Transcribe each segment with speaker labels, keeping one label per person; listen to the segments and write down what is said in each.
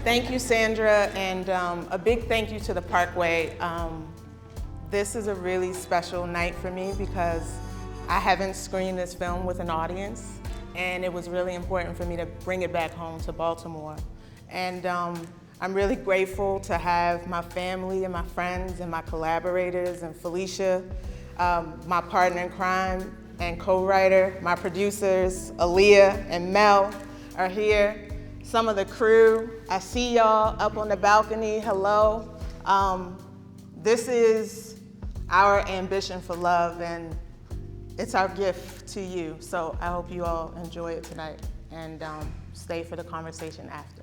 Speaker 1: Thank you, Sandra, and a big thank you to the Parkway. This is a really special night for me because I haven't screened this film with an audience, and it was really important for me to bring it back home to Baltimore. And I'm really grateful to have my family and my friends and my collaborators and Felicia, my partner in crime and co-writer, my producers, Aaliyah and Mel are here. Some of the crew, I see y'all up on the balcony, hello. This is our ambition for love, and it's our gift to you. So I hope you all enjoy it tonight and stay for the conversation after.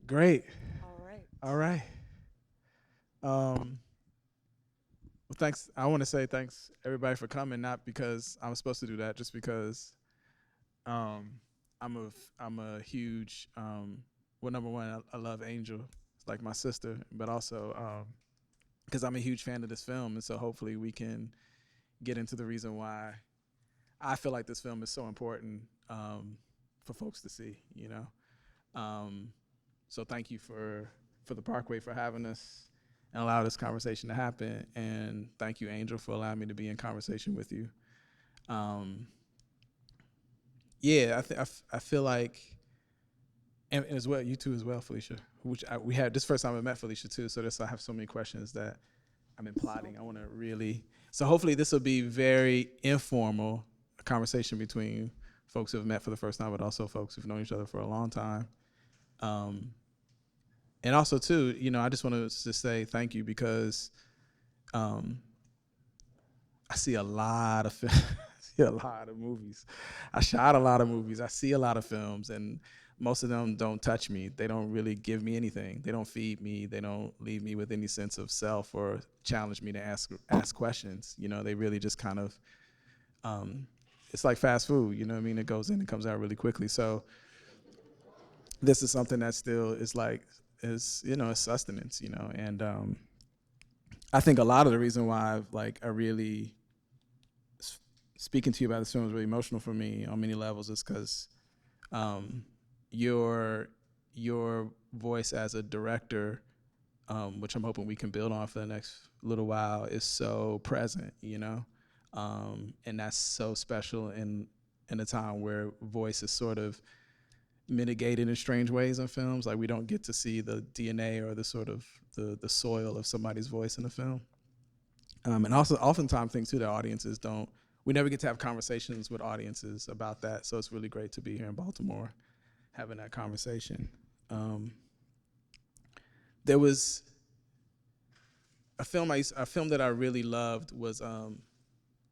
Speaker 2: Great.
Speaker 1: All right.
Speaker 2: All right. Well, thanks. I want to say thanks everybody for coming. Not because I was supposed to do that, just because I'm a huge well, number one, I love Angel. It's like my sister, but also because I'm a huge fan of this film, and so hopefully we can get into the reason why I feel like this film is so important for folks to see. You know. So thank you for the Parkway for having us and allow this conversation to happen. And thank you, Angel, for allowing me to be in conversation with you. Yeah, I feel like, and as well, you too as well, Felicia, which we had this first time I met Felicia too, so I have so many questions that I've been plotting. I want to really, so hopefully this will be very informal, a conversation between folks who have met for the first time, but also folks who've known each other for a long time. And also too, you know, I just want to just say thank you because I see a lot of movies. I shot a lot of movies. I see a lot of films, and most of them don't touch me. They don't really give me anything. They don't feed me. They don't leave me with any sense of self or challenge me to ask questions. You know, they really just kind of, it's like fast food. You know what I mean? It goes in and comes out really quickly. So this is something that still is like, you know, it's sustenance, you know, and I think a lot of the reason why I really speaking to you about this film is really emotional for me on many levels is because your voice as a director, which I'm hoping we can build on for the next little while, is so present, you know, and that's so special in a time where voice is sort of mitigated in strange ways in films. Like we don't get to see the DNA or the sort of the soil of somebody's voice in a film. And also oftentimes things too that audiences don't, we never get to have conversations with audiences about that. So it's really great to be here in Baltimore having that conversation. There was a film that I really loved was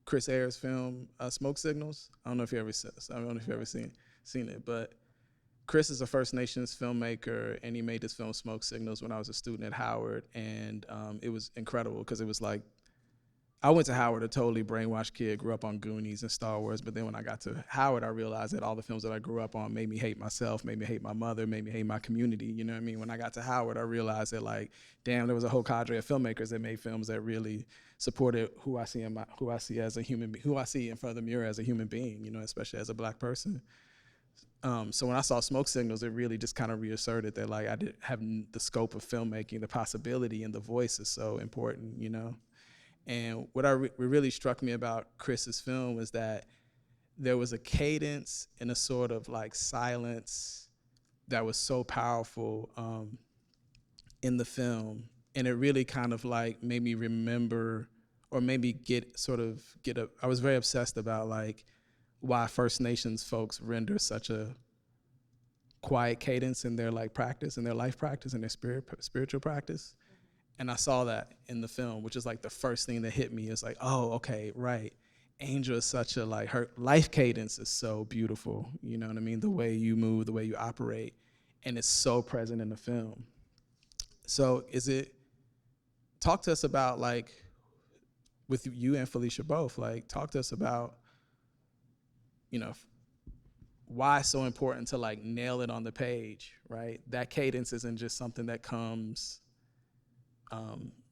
Speaker 2: Chris Ayres' film, Smoke Signals. I don't know if you ever seen it, but Chris is a First Nations filmmaker, and he made this film Smoke Signals when I was a student at Howard, and it was incredible because it was like, I went to Howard, a totally brainwashed kid, grew up on Goonies and Star Wars, but then when I got to Howard, I realized that all the films that I grew up on made me hate myself, made me hate my mother, made me hate my community, you know what I mean? When I got to Howard, I realized that like, damn, there was a whole cadre of filmmakers that made films that really supported who I see in front of the mirror as a human being, you know, especially as a Black person. So when I saw Smoke Signals, it really just kind of reasserted that like I did have the scope of filmmaking, the possibility, and the voice is so important, you know? And what really struck me about Chris's film was that there was a cadence and a sort of like silence that was so powerful in the film. And it really kind of like made me remember or maybe I was very obsessed about like why First Nations folks render such a quiet cadence in their like practice, in their life practice, in their spiritual practice. And I saw that in the film, which is like the first thing that hit me. It's like, oh, okay, right. Angel is such a, like, her life cadence is so beautiful. You know what I mean? The way you move, the way you operate, and it's so present in the film. So talk to us about, like, with you and Felicia both, like, talk to us about, you know, why it's so important to, like, nail it on the page, right? That cadence isn't just something that comes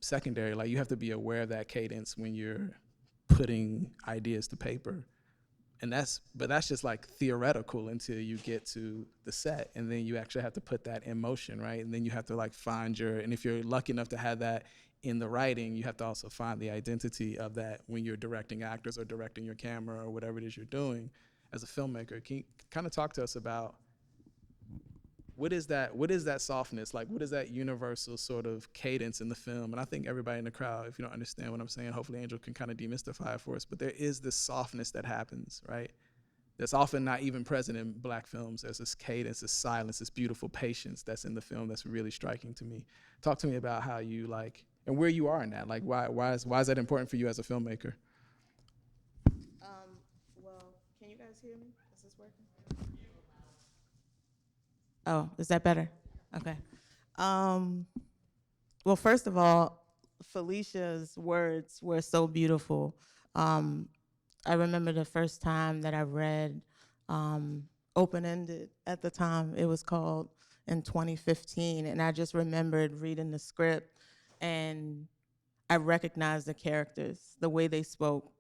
Speaker 2: secondary. Like, you have to be aware of that cadence when you're putting ideas to paper. And that's just like theoretical until you get to the set, and then you actually have to put that in motion, right? And then you have to, like, and if you're lucky enough to have that in the writing, you have to also find the identity of that when you're directing actors or directing your camera or whatever it is you're doing as a filmmaker. Can you kind of talk to us about what is that softness, like, what is that universal sort of cadence in the film? And I think everybody in the crowd, if you don't understand what I'm saying, hopefully Angel can kind of demystify it for us, but there is this softness that happens, right? That's often not even present in Black films. There's this cadence, this silence, this beautiful patience that's in the film that's really striking to me. Talk to me about how you, like, and where you are in that. Like, why is that important for you as a filmmaker?
Speaker 1: Well, can you guys hear me? Is this working? Oh, is that better? Okay. Well, first of all, Felicia's words were so beautiful. I remember the first time that I read Open-Ended at the time. It was called in 2015, and I just remembered reading the script, and I recognized the characters, the way they spoke.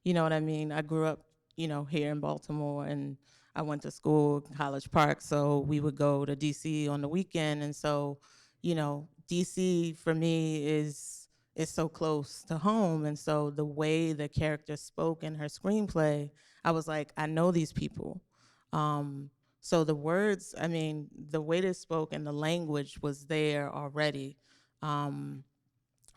Speaker 1: You know what I mean? I grew up, here in Baltimore, and I went to school, College Park, so we would go to DC on the weekend, and so, DC for me is so close to home, and so the way the character spoke in her screenplay, I was like, I know these people. So the words, the way they spoke and the language was there already. And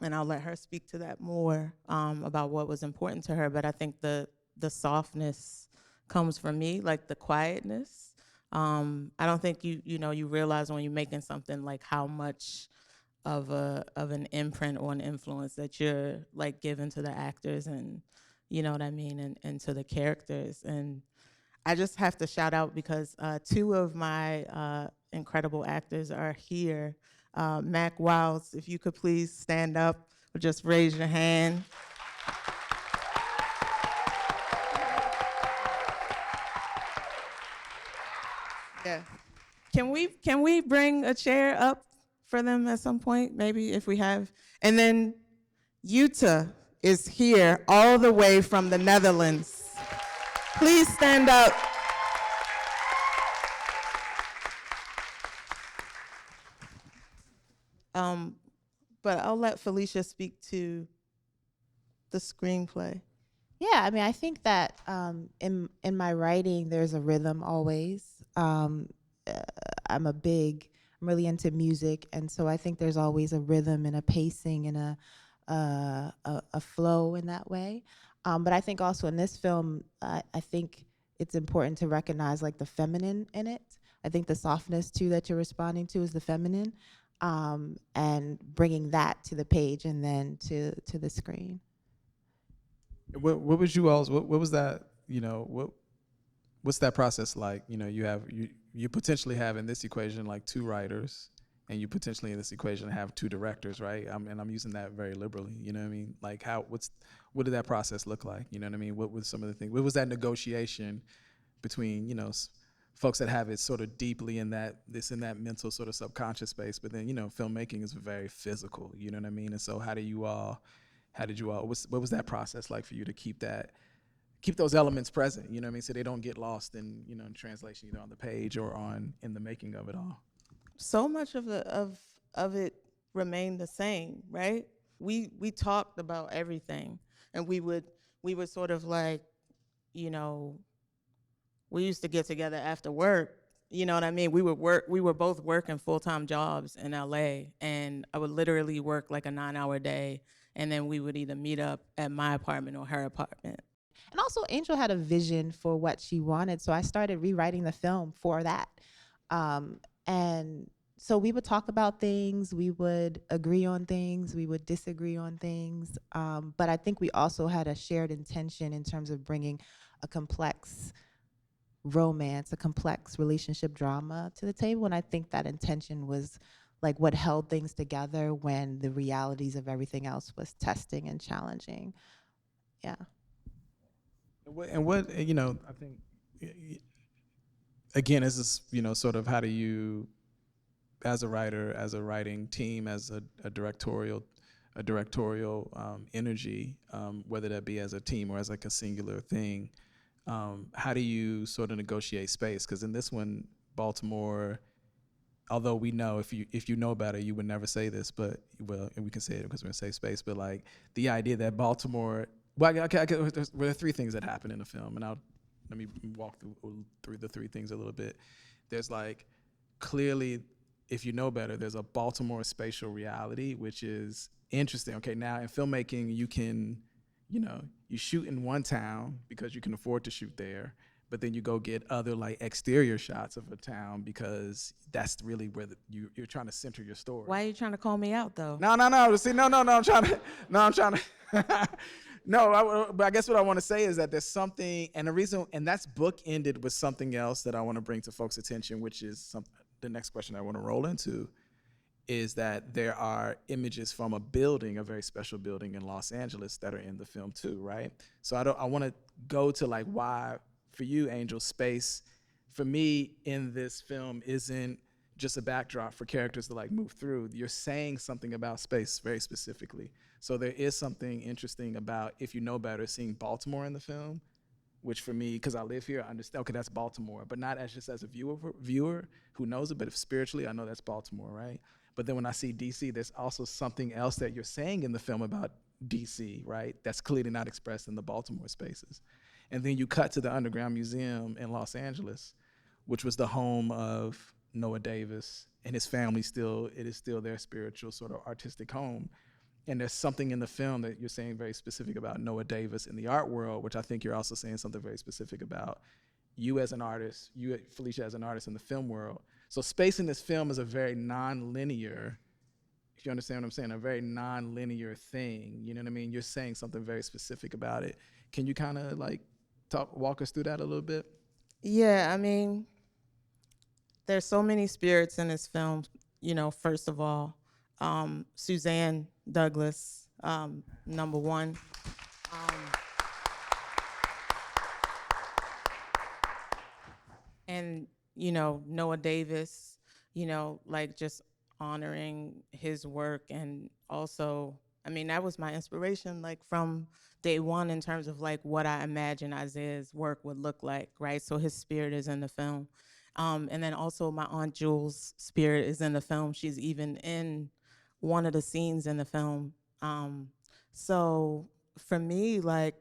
Speaker 1: I'll let her speak to that more about what was important to her. But I think the softness comes from me, like the quietness. I don't think you realize when you're making something like how much of an imprint or an influence that you're, like, giving to the actors, and you know what I mean, and to the characters. And I just have to shout out because two of my incredible actors are here. Mack, if you could please stand up or just raise your hand. Yeah. Can we bring a chair up for them at some point, maybe, if we have? And then Yootha is here all the way from the Netherlands. Please stand up. But I'll let Felicia speak to the screenplay.
Speaker 3: Yeah, I think that in my writing, there's a rhythm always. I'm really into music, and so I think there's always a rhythm and a pacing and a flow in that way. But I think also in this film, I think it's important to recognize, like, the feminine in it. I think the softness too that you're responding to is the feminine, and bringing that to the page and then to the screen.
Speaker 2: What was you all's, what was that, what's that process like? You potentially have in this equation, like, two writers, and you potentially in this equation have two directors, right? And I'm using that very liberally, you know what I mean? Like, what did that process look like? You know what I mean? What were some of the things, what was that negotiation between, folks that have it sort of deeply in that mental sort of subconscious space, but then, filmmaking is very physical, you know what I mean? And so how did you all, what was that process like for you to keep those elements present, you know what I mean? So they don't get lost in, in translation, either on the page or in the making of it all.
Speaker 1: So much of it remained the same, right? We talked about everything, and we would sort of, like, we used to get together after work. You know what I mean? We were both working full-time jobs in LA, and I would literally work like a 9-hour day, and then we would either meet up at my apartment or her apartment.
Speaker 3: And also, Angel had a vision for what she wanted, so I started rewriting the film for that. And So we would talk about things, we would agree on things, we would disagree on things, but I think we also had a shared intention in terms of bringing a complex romance, a complex relationship drama to the table, and I think that intention was like what held things together when the realities of everything else was testing and challenging. Yeah.
Speaker 2: And what you know, I think again, is this, you know, sort of how do you, as a writer, as a writing team, as a directorial energy, whether that be as a team or as like a singular thing, how do you sort of negotiate space? Because in this one, Baltimore, although we know if you know better, you would never say this, but well, and we can say it because we're in safe space. But like the idea that Baltimore, well, there are three things that happen in the film, and let me walk through the three things a little bit. There's like clearly, if you know better, there's a Baltimore spatial reality, which is interesting. Okay, now in filmmaking, you can, you know, you shoot in one town because you can afford to shoot there, but then you go get other like exterior shots of a town because that's really where you're trying to center your story.
Speaker 4: Why are you trying to call me out though?
Speaker 2: No. See, no. I'm trying to. No, but I guess what I want to say is that there's something, and the reason, and that's bookended with something else that I want to bring to folks' attention, which is the next question I want to roll into, is that there are images from a building, a very special building in Los Angeles, that are in the film too, right? So I want to go to like why, for you, Angel, space, for me in this film isn't just a backdrop for characters to like move through. You're saying something about space very specifically. So there is something interesting about, if you know better, seeing Baltimore in the film, which for me, because I live here, I understand, okay, that's Baltimore, but not as just as a viewer who knows it, but if spiritually, I know that's Baltimore, right? But then when I see DC, there's also something else that you're saying in the film about DC, right? That's clearly not expressed in the Baltimore spaces. And then you cut to the Underground Museum in Los Angeles, which was the home of Noah Davis and his family. It is still their spiritual sort of artistic home. And there's something in the film that you're saying very specific about Noah Davis in the art world, which I think you're also saying something very specific about you as an artist, you, Felicia, as an artist in the film world. So space in this film is a very non-linear, if you understand what I'm saying, a very non-linear thing. You know what I mean? You're saying something very specific about it. Can you kind of like walk us through that a little bit?
Speaker 1: Yeah, I mean, there's so many spirits in this film. You know, first of all, Suzanne Douglas, number one. And, you know, Noah Davis, you know, like just honoring his work. And also, I mean, that was my inspiration, like from day one, in terms of like what I imagine Isaiah's work would look like, right? So his spirit is in the film. And then also my Aunt Jules' spirit is in the film. She's even in one of the scenes in the film. So for me, like,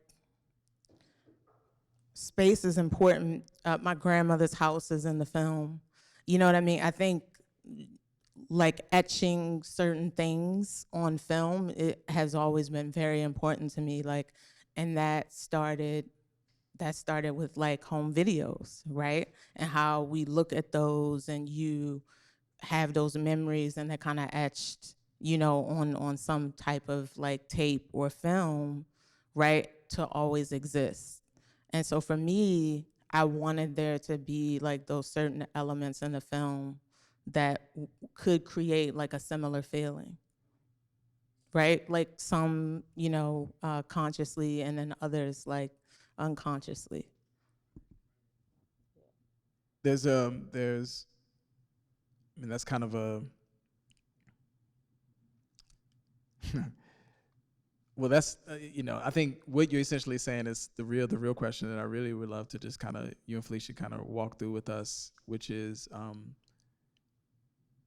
Speaker 1: space is important. My grandmother's house is in the film. You know what I mean? I think like etching certain things on film, it has always been very important to me. Like, and that started with like home videos, right? And how we look at those and you have those memories and they're kind of etched, you know, on some type of like tape or film, right? To always exist. And so for me, I wanted there to be like those certain elements in the film that could create like a similar feeling, right? Like some, you know, consciously, and then others like unconsciously.
Speaker 2: There's, I mean, that's kind of a, well, that's, you know, I think what you're essentially saying is the real question that I really would love to just kind of, you and Felicia kind of walk through with us, which is,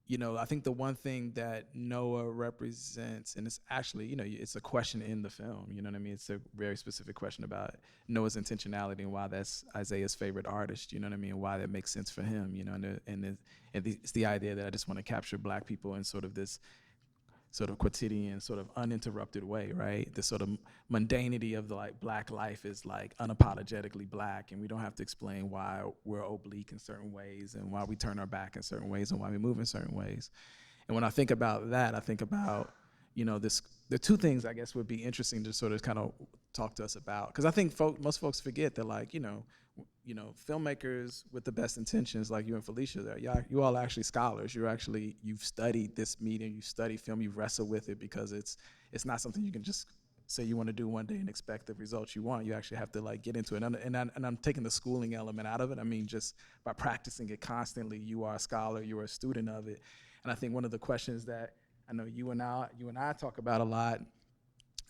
Speaker 2: you know, I think the one thing that Noah represents, and it's actually, you know, it's a question in the film, you know what I mean? It's a very specific question about Noah's intentionality and why that's Isaiah's favorite artist, you know what I mean? Why that makes sense for him, you know, and it's the idea that I just want to capture Black people in sort of this sort of quotidian, sort of uninterrupted way, right? The sort of mundanity of the like black life is like unapologetically black, and we don't have to explain why we're oblique in certain ways and why we turn our back in certain ways and why we move in certain ways. And when I think about that, I think about, you know, the two things I guess would be interesting to sort of kind of talk to us about, because I think most folks forget that, like, you know, filmmakers with the best intentions, like you and Felicia, there, you all are actually scholars. You've studied this medium, you've studied film, you've wrestled with it, because it's not something you can just say you want to do one day and expect the results you want. You actually have to like get into it. And I'm taking the schooling element out of it. I mean, just by practicing it constantly, you are a scholar, you are a student of it. And I think one of the questions that I know you and I talk about a lot,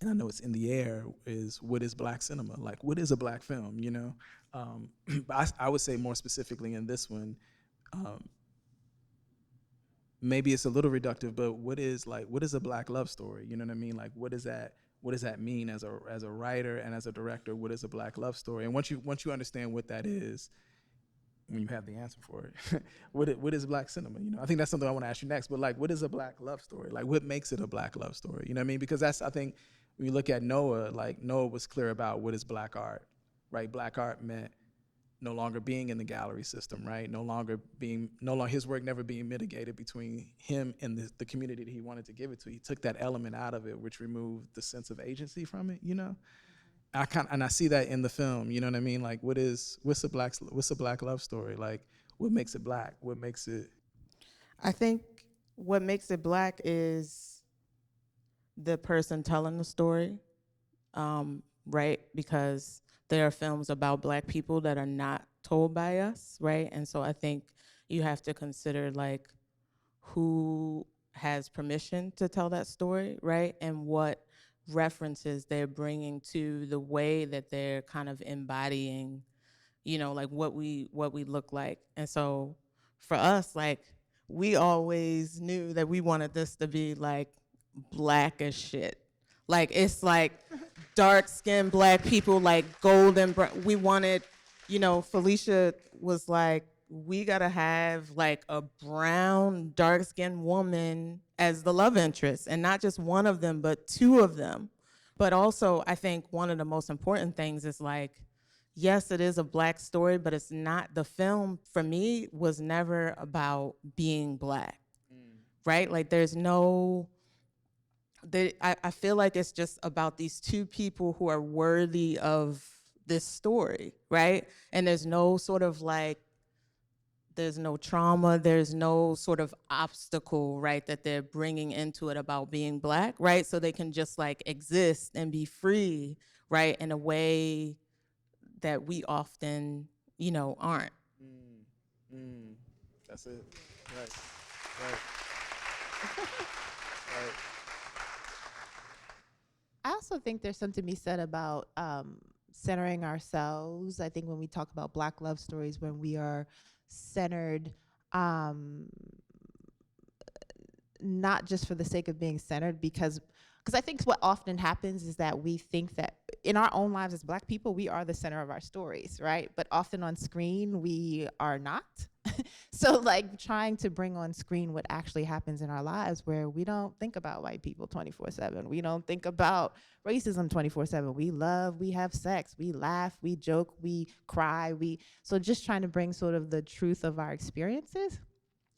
Speaker 2: and I know it's in the air, is what is black cinema? Like, what is a black film, you know? But I would say more specifically in this one, maybe it's a little reductive, but what is a black love story? You know what I mean? Like, what does that mean as a writer and as a director? What is a black love story? And once you understand what that is, when you have the answer for it, what is black cinema? You know, I think that's something I want to ask you next. But like, what is a black love story? Like, what makes it a black love story? You know what I mean? Because that's, I think, when you look at Noah, like Noah was clear about what is black art, right? Black art meant no longer being in the gallery system, right? No longer his work never being mitigated between him and the community that he wanted to give it to. He took that element out of it, which removed the sense of agency from it, you know? I see that in the film, you know what I mean? Like, what's a black love story? Like, what makes it black? What makes it?
Speaker 1: I think what makes it black is the person telling the story, right? Because there are films about black people that are not told by us, right? And so I think you have to consider like who has permission to tell that story, right? And what references they're bringing to the way that they're kind of embodying, you know, like what we look like. And so for us, like, we always knew that we wanted this to be like black as shit. Like, it's like dark-skinned black people, like golden brown. We wanted, you know, Felicia was like, we gotta have like a brown, dark-skinned woman as the love interest, and not just one of them, but two of them. But also, I think one of the most important things is like, yes, it is a black story, but it's not, the film for me was never about being black, right? Like, there's no, I feel like it's just about these two people who are worthy of this story, right? And there's no sort of like, there's no trauma, there's no sort of obstacle, right, that they're bringing into it about being black, right? So they can just like exist and be free, right, in a way that we often, you know, aren't.
Speaker 2: That's it. Right. Right.
Speaker 3: I also think there's something to be said about centering ourselves. I think when we talk about black love stories, when we are centered, not just for the sake of being centered, because I think what often happens is that we think that in our own lives as black people, we are the center of our stories, right? But often on screen, we are not. So like trying to bring on screen what actually happens in our lives, where we don't think about white people 24/7. We don't think about racism 24/7. We love, we have sex, we laugh, we joke, we cry. So just trying to bring sort of the truth of our experiences.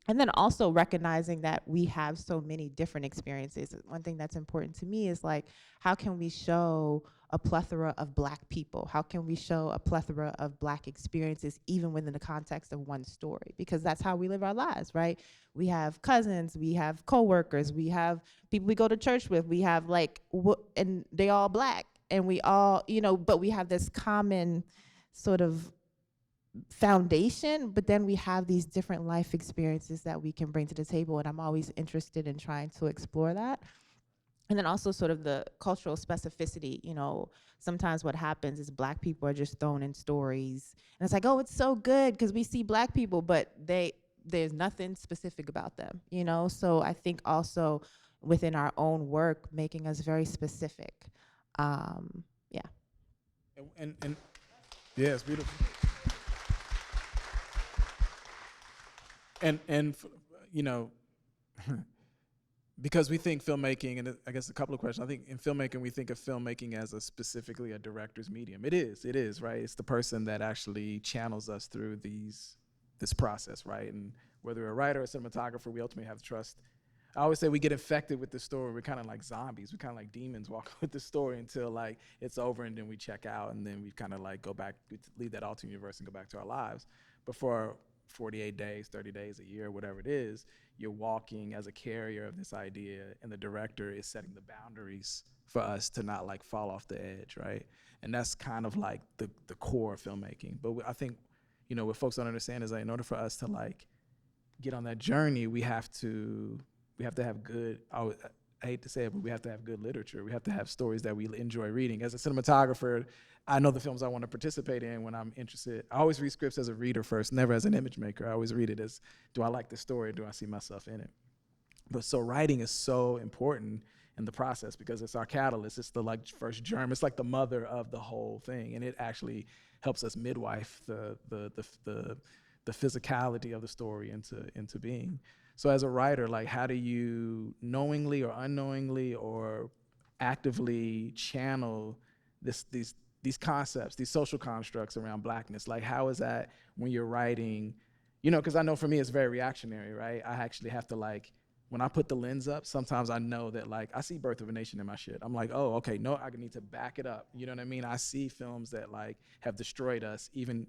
Speaker 3: And then also recognizing that we have so many different experiences. One thing that's important to me is like, how can we show a plethora of black people? How can we show a plethora of black experiences even within the context of one story? Because that's how we live our lives, right? We have cousins, we have coworkers, we have people we go to church with, we have like, and they all black, and we all, you know, but we have this common sort of foundation, but then we have these different life experiences that we can bring to the table, and I'm always interested in trying to explore that. And then also sort of the cultural specificity, you know, sometimes what happens is black people are just thrown in stories, and it's like, oh, it's so good because we see black people, but there's nothing specific about them, you know? So I think also within our own work, making us very specific. Yeah.
Speaker 2: And yeah, it's beautiful. And you know, because we think filmmaking, and I guess a couple of questions. I think in filmmaking, we think of filmmaking as specifically a director's medium. It is, right? It's the person that actually channels us through this process, right? And whether we're a writer or a cinematographer, we ultimately have to trust. I always say we get infected with the story. We're kind of like zombies. We're kind of like demons walking with the story until like it's over, and then we check out, and then we kind of like go back, leave that alternate universe and go back to our lives. But for 48 days, 30 days, a year, whatever it is, you're walking as a carrier of this idea, and the director is setting the boundaries for us to not like fall off the edge, right? And that's kind of like the core of filmmaking. But I think, what folks don't understand is that in order for us to like get on that journey, we have to have good, I hate to say it, but we have to have good literature. We have to have stories that we enjoy reading. As a cinematographer, I know the films I want to participate in when I'm interested. I always read scripts as a reader first, never as an image maker. I always read it as, do I like the story, or do I see myself in it? But so writing is so important in the process because it's our catalyst. It's the like first germ. It's like the mother of the whole thing, and it actually helps us midwife the physicality of the story into being. So as a writer, like how do you knowingly or unknowingly or actively channel these concepts, these social constructs around blackness? Like how is that when you're writing, because I know for me it's very reactionary, right? I actually have to like, when I put the lens up, sometimes I know that like I see Birth of a Nation in my shit. I'm like, oh, okay, no, I need to back it up. You know what I mean? I see films that like have destroyed us, even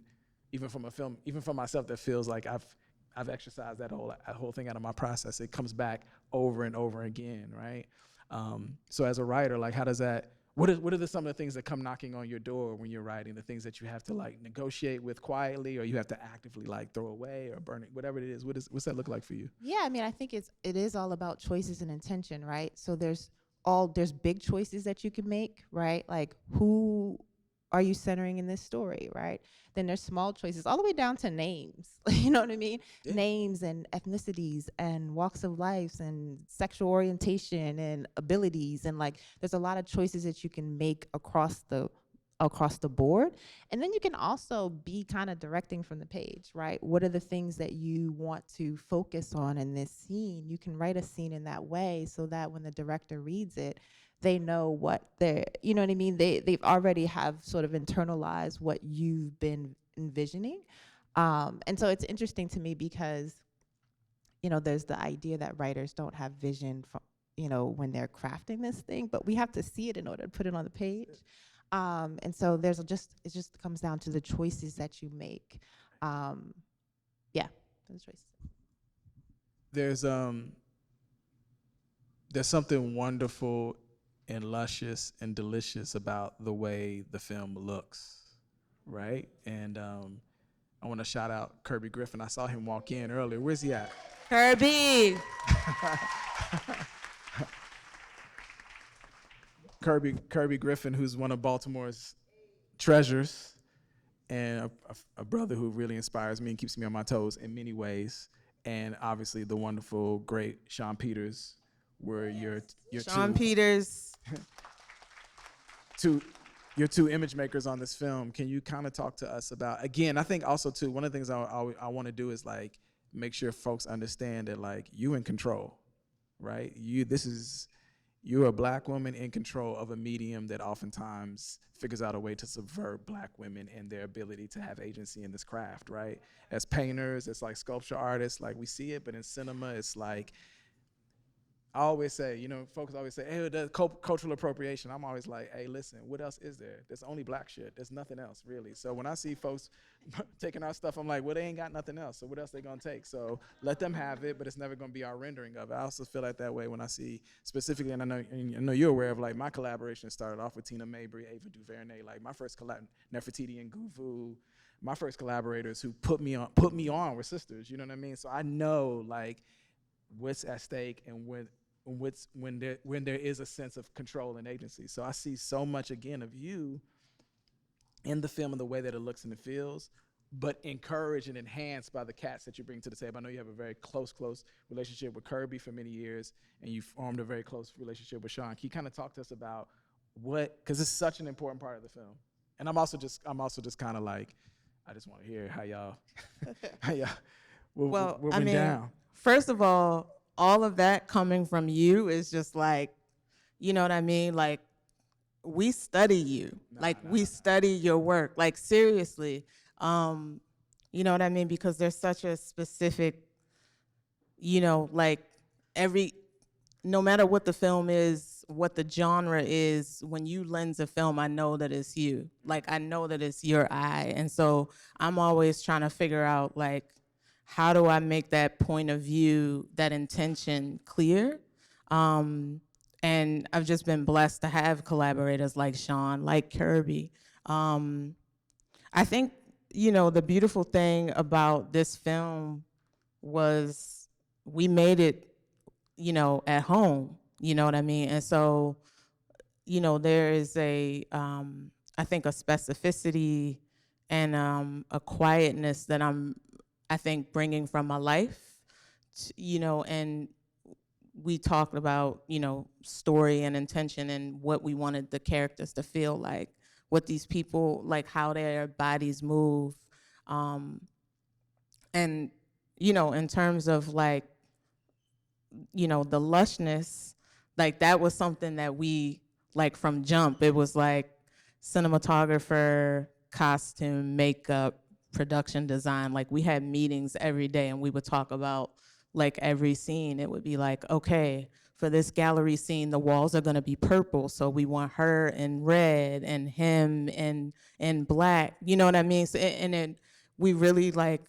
Speaker 2: from a film, even from myself, that feels like I've exercised that whole thing out of my process. It comes back over and over again, right? So as a writer, like how does that, what are some of the things that come knocking on your door when you're writing, the things that you have to like negotiate with quietly, or you have to actively like throw away or burn it, whatever it is? What's that look like for you?
Speaker 3: Yeah, I mean, I think it is all about choices and intention, right? So there's big choices that you can make, right? Like who are you centering in this story, right? Then there's small choices all the way down to names. You know what I mean? Yeah. Names and ethnicities and walks of life and sexual orientation and abilities, and like there's a lot of choices that you can make across the board. And then you can also be kind of directing from the page, right? What are the things that you want to focus on in this scene? You can write a scene in that way so that when the director reads it, they know what they're, you know what I mean? They've already have sort of internalized what you've been envisioning. And so it's interesting to me because, there's the idea that writers don't have vision from, when they're crafting this thing, but we have to see it in order to put it on the page. And so it just comes down to the choices that you make. Yeah, those choices.
Speaker 2: There's something wonderful and luscious and delicious about the way the film looks, right? And I want to shout out Kirby Griffin. I saw him walk in earlier. Where's he at?
Speaker 3: Kirby!
Speaker 2: Kirby Griffin, who's one of Baltimore's treasures, and a brother who really inspires me and keeps me on my toes in many ways. And obviously the wonderful, great Sean Peters, were your
Speaker 1: Sean Peters.
Speaker 2: Your two image makers on this film. Can you kind of talk to us about, again, I think also too, one of the things I want to do is like make sure folks understand that like you in control, right? You're a black woman in control of a medium that oftentimes figures out a way to subvert black women and their ability to have agency in this craft, right? As painters, it's like sculpture artists, like we see it, but in cinema, it's like, I always say, folks always say, hey, the cultural appropriation. I'm always like, hey, listen, what else is there? There's only black shit. There's nothing else, really. So when I see folks taking our stuff, I'm like, well, they ain't got nothing else. So what else they gonna take? So let them have it, but it's never gonna be our rendering of it. I also feel like that way when I see specifically, and I know you're aware of, like, my collaboration started off with Tina Mabry, Ava DuVernay, like my first Nefertiti and Guvu. My first collaborators who put me on were sisters. You know what I mean? So I know like what's at stake and when there is a sense of control and agency. So I see so much again of you in the film and the way that it looks and it feels, but encouraged and enhanced by the cats that you bring to the table. I know you have a very close relationship with Kirby for many years, and you formed a very close relationship with Sean. Can you kind of talk to us about because it's such an important part of the film? And I'm also just kind of like, I just want to hear how y'all, what went down.
Speaker 1: First of all, all of that coming from you is just like, you know what I mean? Like, we study you. We study your work. Like, seriously. You know what I mean? Because there's such a specific, you know, like no matter what the film is, what the genre is, when you lens a film, I know that it's you. Like, I know that it's your eye. And so I'm always trying to figure out, like, how do I make that point of view, that intention clear? And I've just been blessed to have collaborators like Sean, like Kirby. I think, you know, the beautiful thing about this film was we made it, you know, at home, you know what I mean? And so, you know, there is I think a specificity and a quietness that I think, bringing from my life, you know, and we talked about, you know, story and intention and what we wanted the characters to feel like, what these people, like how their bodies move. And, you know, in terms of like, you know, the lushness, like that was something that we, like from jump, it was like cinematographer, costume, makeup, production design. Like we had meetings every day and we would talk about like every scene. It would be like, okay, for this gallery scene, the walls are gonna be purple, so we want her in red and him in black, you know what I mean? So, and then we really like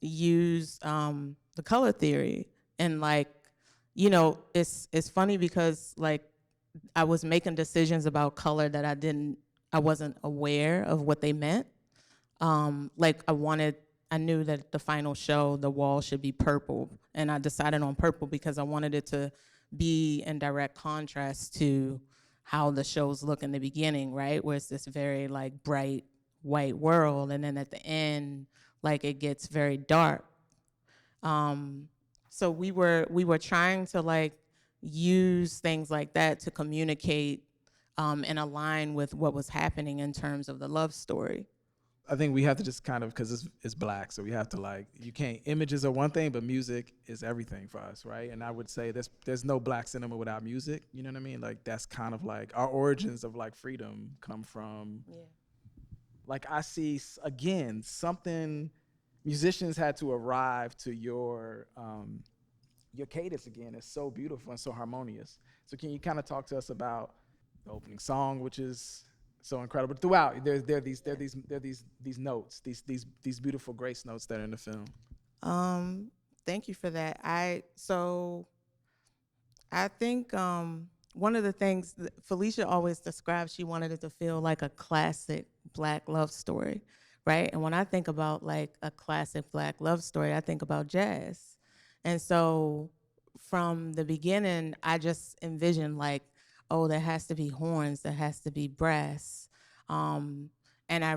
Speaker 1: use the color theory and like, you know, it's funny because like I was making decisions about color that I wasn't aware of what they meant. Like I knew that the final show, the wall should be purple, and I decided on purple because I wanted it to be in direct contrast to how the shows look in the beginning, right? Where it's this very like bright white world, and then at the end, like it gets very dark. So we were trying to like use things like that to communicate and align with what was happening in terms of the love story.
Speaker 2: I think we have to just kind of, because it's black, so we have to like, you can't, images are one thing, but music is everything for us, right? And I would say there's no black cinema without music, you know what I mean? Like that's kind of like our origins of like freedom come from, like I see, again, something, musicians had to arrive to your cadence again. It's so beautiful and so harmonious. So can you kind of talk to us about the opening song, which is so incredible? Throughout, there are these notes, these beautiful grace notes that are in the film.
Speaker 1: Thank you for that. I think one of the things that Felicia always describes, she wanted it to feel like a classic Black love story, right? And when I think about like a classic Black love story, I think about jazz. And so from the beginning, I just envisioned like, oh, there has to be horns, there has to be brass. And I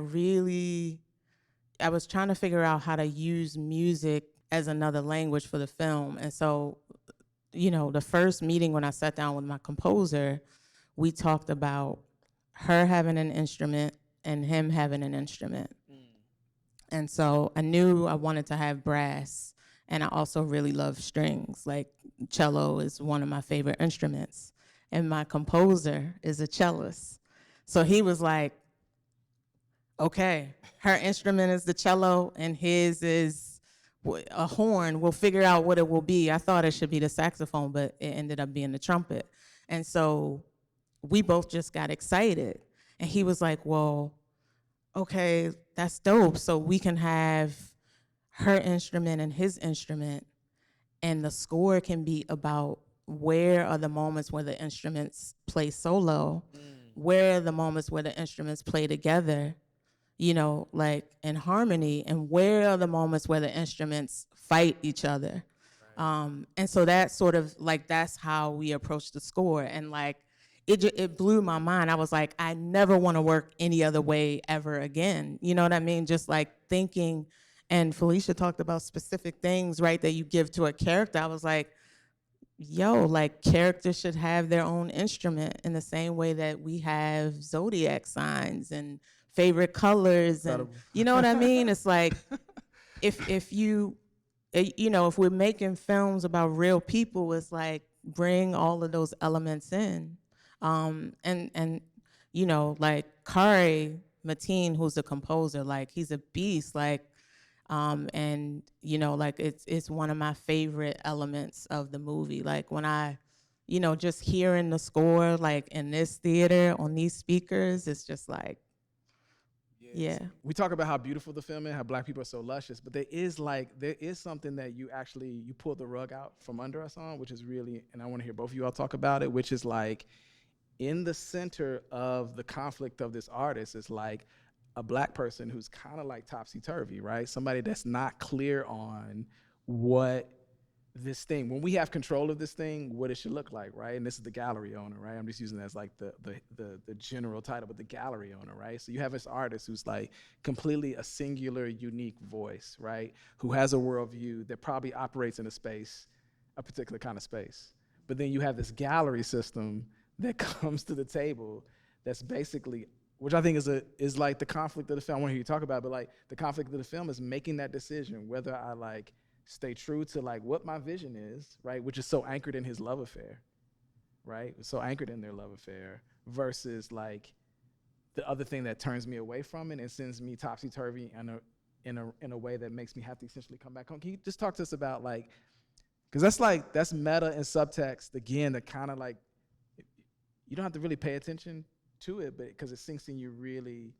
Speaker 1: was trying to figure out how to use music as another language for the film. And so, you know, the first meeting when I sat down with my composer, we talked about her having an instrument and him having an instrument. And so I knew I wanted to have brass, and I also really love strings. Like cello is one of my favorite instruments, and my composer is a cellist. So he was like, okay, her instrument is the cello and his is a horn. We'll figure out what it will be. I thought it should be the saxophone, but it ended up being the trumpet. And so we both just got excited. And he was like, well, okay, that's dope. So we can have her instrument and his instrument, and the score can be about where are the moments where the instruments play solo, where are the moments where the instruments play together, you know, like in harmony, and where are the moments where the instruments fight each other. And so that's sort of like, that's how we approach the score. And like, it blew my mind. I was like, I never want to work any other way ever again. You know what I mean? Just like thinking, and Felicia talked about specific things, right, that you give to a character. I was like, yo, like characters should have their own instrument in the same way that we have zodiac signs and favorite colors. And you know what I mean? It's like, if you you know, if we're making films about real people, it's like bring all of those elements in. And you know, like Kari Mateen, who's the composer, like he's a beast. Like, and you know, like it's one of my favorite elements of the movie. Like when I, you know, just hearing the score like in this theater on these speakers, it's just like, yeah.
Speaker 2: We talk about how beautiful the film is, how black people are so luscious, but there is something that you pull the rug out from under us on, which is really, and I want to hear both of you all talk about it, which is like in the center of the conflict of this artist is like a black person who's kind of like topsy-turvy, right? Somebody that's not clear on what this thing, when we have control of this thing, what it should look like, right? And this is the gallery owner, right? I'm just using that as like the general title, but the gallery owner, right? So you have this artist who's like completely a singular, unique voice, right? Who has a worldview that probably operates in a particular kind of space. But then you have this gallery system that comes to the table that's basically, which I think is like the conflict of the film. I want to hear you talk about it, but like the conflict of the film is making that decision whether I like stay true to like what my vision is, right? Which is so anchored in his love affair, right? So anchored in their love affair versus like the other thing that turns me away from it and sends me topsy-turvy in a way that makes me have to essentially come back home. Can you just talk to us about like, because that's meta and subtext again, that kind of like, you don't have to really pay attention to it, but because it sinks in you really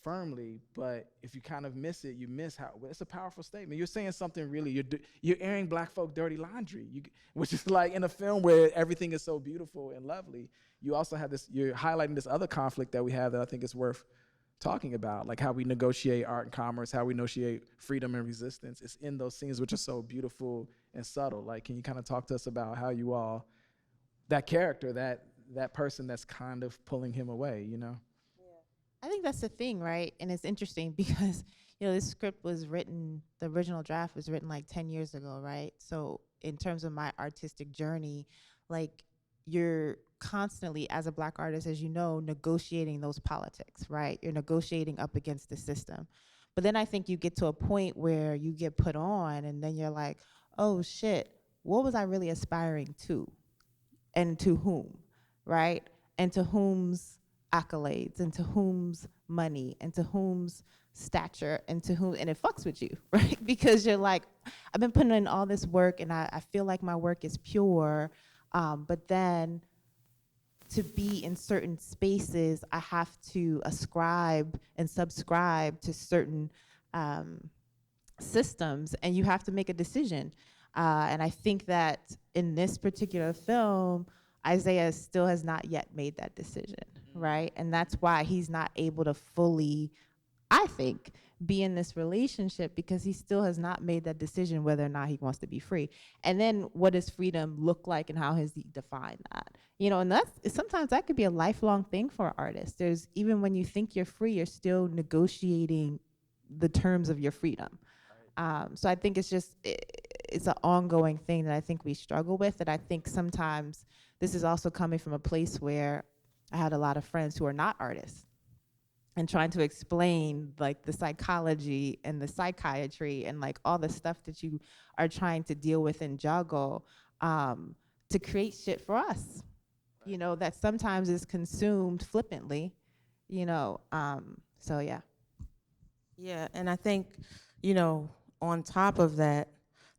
Speaker 2: firmly, but if you kind of miss it, you miss how, well, it's a powerful statement. You're saying something really, you're airing black folk dirty laundry, which is like in a film where everything is so beautiful and lovely, you also have this, you're highlighting this other conflict that we have that I think is worth talking about, like how we negotiate art and commerce, how we negotiate freedom and resistance. It's in those scenes which are so beautiful and subtle. Like, can you kind of talk to us about how you all, that character, that person that's kind of pulling him away, you know?
Speaker 3: I think that's the thing, right? And it's interesting because, you know, this script was written, the original draft was written like 10 years ago, right? So in terms of my artistic journey, like you're constantly, as a black artist, as you know, negotiating those politics, right? You're negotiating up against the system. But then I think you get to a point where you get put on and then you're like, oh shit, what was I really aspiring to? And to whom, right? And to whom's accolades, and to whom's money, and to whom's stature, and to whom, and it fucks with you, right? Because you're like, I've been putting in all this work and I feel like my work is pure, but then to be in certain spaces, I have to ascribe and subscribe to certain systems, and you have to make a decision. And I think that in this particular film, Isaiah still has not yet made that decision, right? And that's why he's not able to fully, I think, be in this relationship, because he still has not made that decision whether or not he wants to be free. And then what does freedom look like and how has he defined that? You know, and that's, sometimes that could be a lifelong thing for artists. There's, even when you think you're free, you're still negotiating the terms of your freedom. So I think it's just, it's an ongoing thing that I think we struggle with. And I think sometimes this is also coming from a place where I had a lot of friends who are not artists, and trying to explain like the psychology and the psychiatry and like all the stuff that you are trying to deal with and juggle, to create shit for us, you know, that sometimes is consumed flippantly, you know, so yeah.
Speaker 1: Yeah, and I think, you know, on top of that,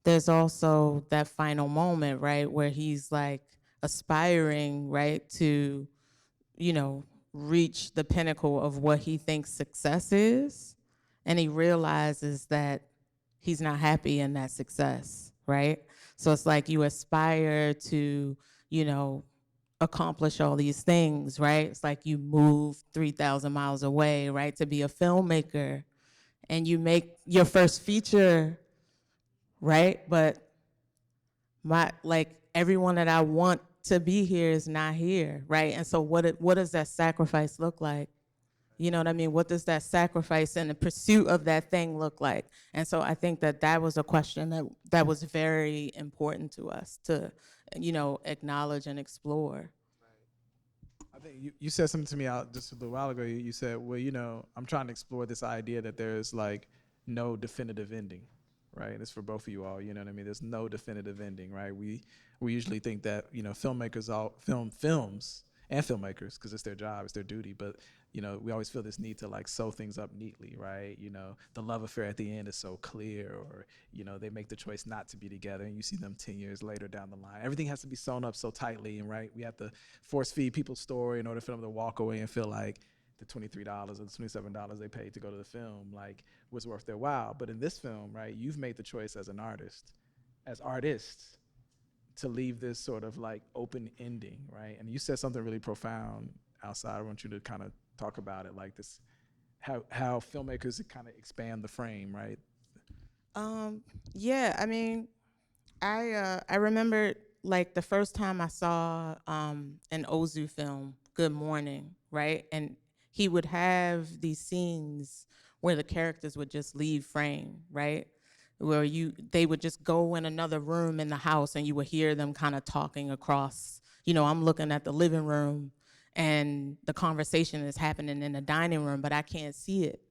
Speaker 1: there's also that final moment, right, where he's like aspiring, right, to, you know, reach the pinnacle of what he thinks success is, and he realizes that he's not happy in that success, right? So it's like you aspire to, you know, accomplish all these things, right? It's like you move 3,000 miles away, right, to be a filmmaker, and you make your first feature, right? But like everyone that I want to be here is not here, right? And so what does that sacrifice look like? You know what I mean? What does that sacrifice and the pursuit of that thing look like? And so I think that was a question that was very important to us to, you know, acknowledge and explore.
Speaker 2: I think you said something to me out just a little while ago. You said, well, you know, I'm trying to explore this idea that there's like no definitive ending, right? And it's for both of you all. You know what I mean? There's no definitive ending, right? We usually think that, you know, filmmakers all films and filmmakers, because it's their job, it's their duty, but you know, we always feel this need to like sew things up neatly, right? You know, the love affair at the end is so clear, or you know, they make the choice not to be together, and you see them 10 years later down the line. Everything has to be sewn up so tightly, and right, we have to force feed people's story in order for them to walk away and feel like the $23 or the $27 they paid to go to the film like was worth their while. But in this film, right, you've made the choice as an artist, as artists, to leave this sort of like open ending, right? And you said something really profound outside. I want you to kind of talk about it, like this, how filmmakers kind of expand the frame, right?
Speaker 1: Yeah, I mean, I remember like the first time I saw an Ozu film, Good Morning, right? And he would have these scenes where the characters would just leave frame, right? Where they would just go in another room in the house and you would hear them kind of talking across. You know, I'm looking at the living room and the conversation is happening in the dining room, but I can't see it.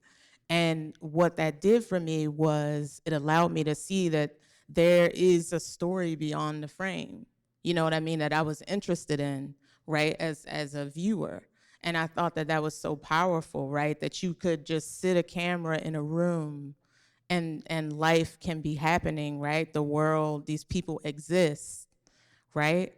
Speaker 1: And what that did for me was it allowed me to see that there is a story beyond the frame. You know what I mean? That I was interested in, right, as a viewer. And I thought that that was so powerful, right? That you could just sit a camera in a room and life can be happening, right? The world, these people exist, right?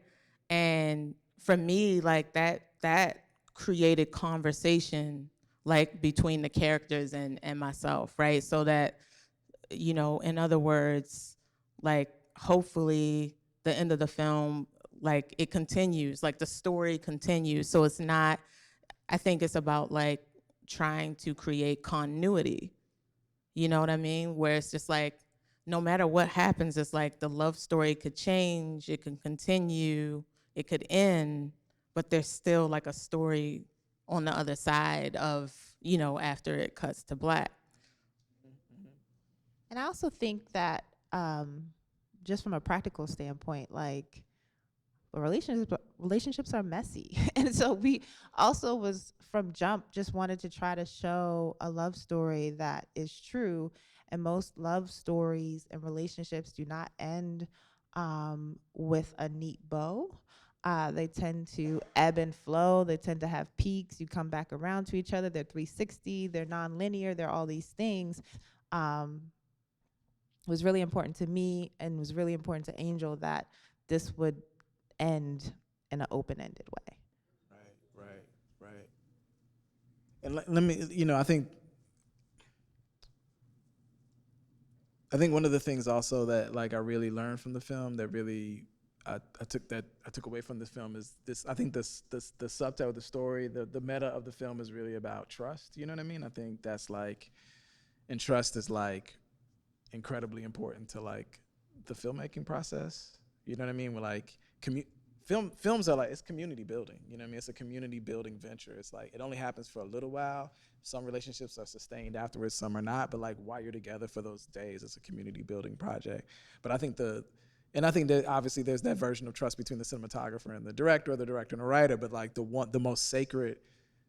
Speaker 1: And for me, like that created conversation like between the characters and myself, right? So that, you know, in other words, like hopefully the end of the film, like it continues, like the story continues. So it's not, I think it's about like trying to create continuity, you know what I mean? Where it's just like, no matter what happens, it's like the love story could change, it can continue, it could end, but there's still like a story on the other side of, you know, after it cuts to black.
Speaker 3: And I also think that just from a practical standpoint, like relationships are messy. And so we also was from jump just wanted to try to show a love story that is true. And most love stories and relationships do not end with a neat bow. They tend to ebb and flow. They tend to have peaks. You come back around to each other. They're 360. They're nonlinear. They're all these things. Was really important to me and was really important to Angel that this would end in an open-ended way.
Speaker 2: Right. And let me, you know, I think one of the things also that like I really learned from the film that really I took away from this film is this. I think this the subtitle of the story, the meta of the film is really about trust. You know what I mean? I think that's like, and trust is like incredibly important to like the filmmaking process. You know what I mean? We're like films are like, it's community building. You know what I mean? It's a community building venture. It's like it only happens for a little while. Some relationships are sustained afterwards, some are not. But like while you're together for those days, it's a community building project. But I think that obviously there's that version of trust between the cinematographer and the director, or the director and the writer. But like the most sacred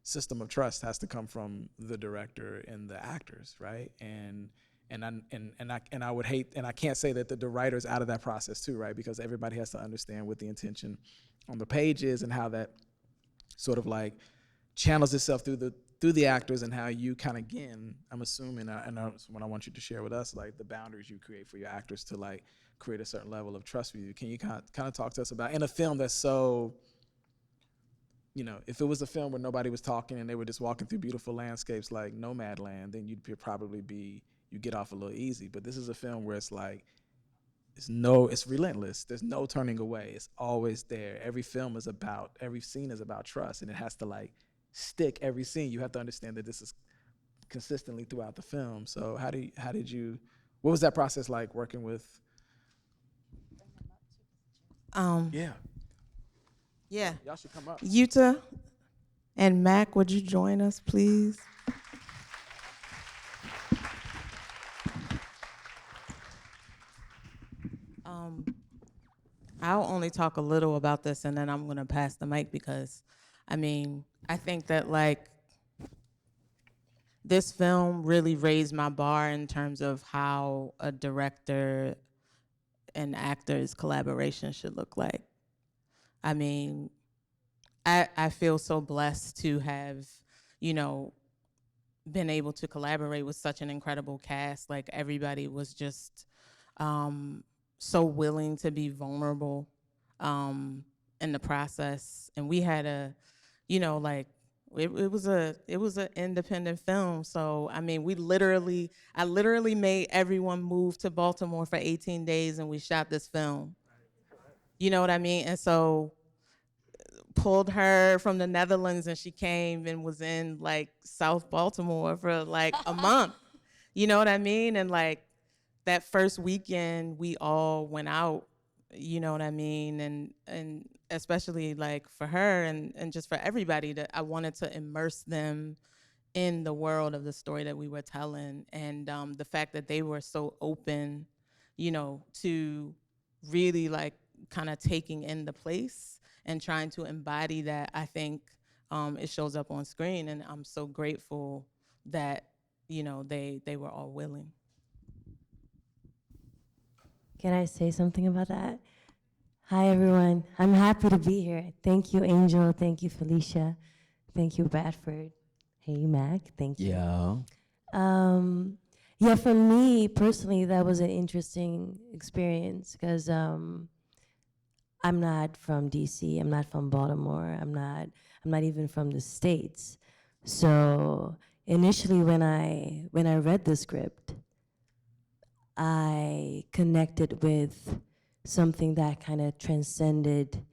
Speaker 2: system of trust has to come from the director and the actors, right? And I would hate, and I can't say that the writer's out of that process too, right? Because everybody has to understand what the intention on the page is and how that sort of like channels itself through the actors, and how you kind of, again, I'm assuming, and that's what I want you to share with us, like the boundaries you create for your actors to like create a certain level of trust with you. Can you kind of talk to us about, in a film that's so, you know, if it was a film where nobody was talking and they were just walking through beautiful landscapes like Nomadland, then you'd probably be, you get off a little easy. But this is a film where it's like, it's relentless. There's no turning away. It's always there. Every scene is about trust, and it has to like stick every scene. You have to understand that this is consistently throughout the film. So what was that process like working with? Yeah.
Speaker 1: Yeah.
Speaker 2: Y'all should come up.
Speaker 1: Yootha and Mack, would you join us, please? I'll only talk a little about this, and then I'm going to pass the mic because, I mean, I think that like this film really raised my bar in terms of how a director and actor's collaboration should look like. I mean, I feel so blessed to have, you know, been able to collaborate with such an incredible cast. Like, everybody was just so willing to be vulnerable in the process. And we had a, you know, like, it was an independent film. So I mean, I literally made everyone move to Baltimore for 18 days, and we shot this film. You know what I mean? And so pulled her from the Netherlands, and she came and was in like South Baltimore for like a month. You know what I mean? And like that first weekend, we all went out. You know what I mean? And especially like for her and just for everybody, that I wanted to immerse them in the world of the story that we were telling. And the fact that they were so open, you know, to really like kind of taking in the place and trying to embody that, I think it shows up on screen. And I'm so grateful that, you know, they were all willing.
Speaker 4: Can I say something about that? Hi, everyone. I'm happy to be here. Thank you, Angel. Thank you, Felicia. Thank you, Bradford. Hey, Mack. Thank you. Yeah, for me personally, that was an interesting experience because I'm not from DC. I'm not from Baltimore. I'm not even from the States. So initially, when I read the script, I connected with something that kind of transcended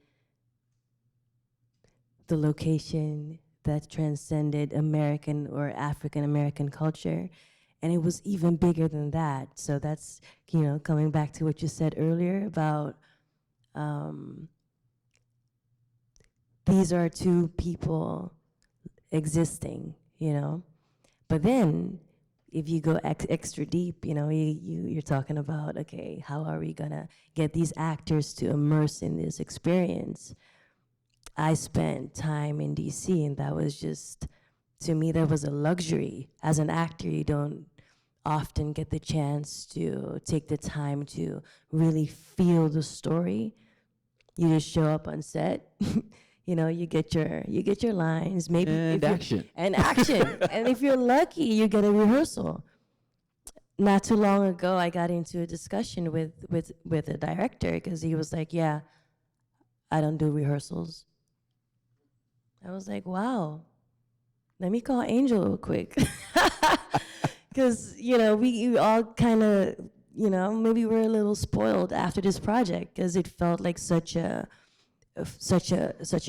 Speaker 4: the location, that transcended American or African American culture. And it was even bigger than that. So that's, you know, coming back to what you said earlier about these are two people existing, you know? But then if you go extra deep, you know, you're talking about, okay, how are we gonna get these actors to immerse in this experience? I spent time in DC, and that was just, to me, that was a luxury. As an actor, you don't often get the chance to take the time to really feel the story. You just show up on set, you know, you get your lines, maybe
Speaker 5: And action.
Speaker 4: and action. And if you're lucky, you get a rehearsal. Not too long ago, I got into a discussion with a director because he was like, "Yeah, I don't do rehearsals." I was like, "Wow, let me call Angel real quick," because you know we all kind of, you know, maybe we're a little spoiled after this project because it felt like such an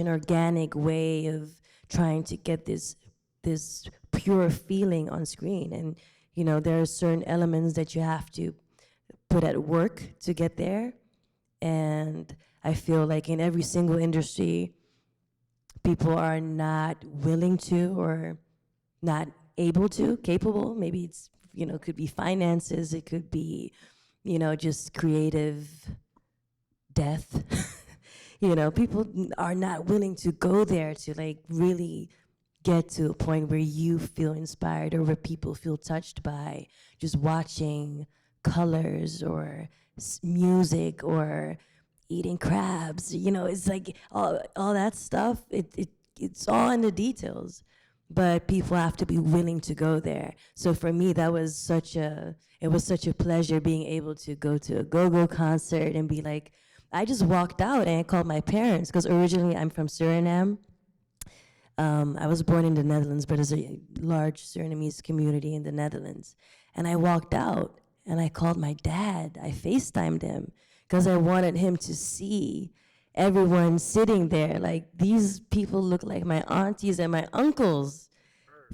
Speaker 4: organic way of trying to get this pure feeling on screen. And you know, there are certain elements that you have to put at work to get there. And I feel like in every single industry, people are not willing to or not able to, capable. Maybe it's, you know, could be finances, it could be, you know, just creative death. You know, people are not willing to go there to like really get to a point where you feel inspired or where people feel touched by just watching colors or music or eating crabs. You know, it's like all that stuff, it's all in the details, but people have to be willing to go there. So for me, it was such a pleasure being able to go to a go-go concert and be like, I just walked out and I called my parents, because originally I'm from Suriname. I was born in the Netherlands, but there's a large Surinamese community in the Netherlands. And I walked out and I called my dad. I FaceTimed him because I wanted him to see everyone sitting there. Like, these people look like my aunties and my uncles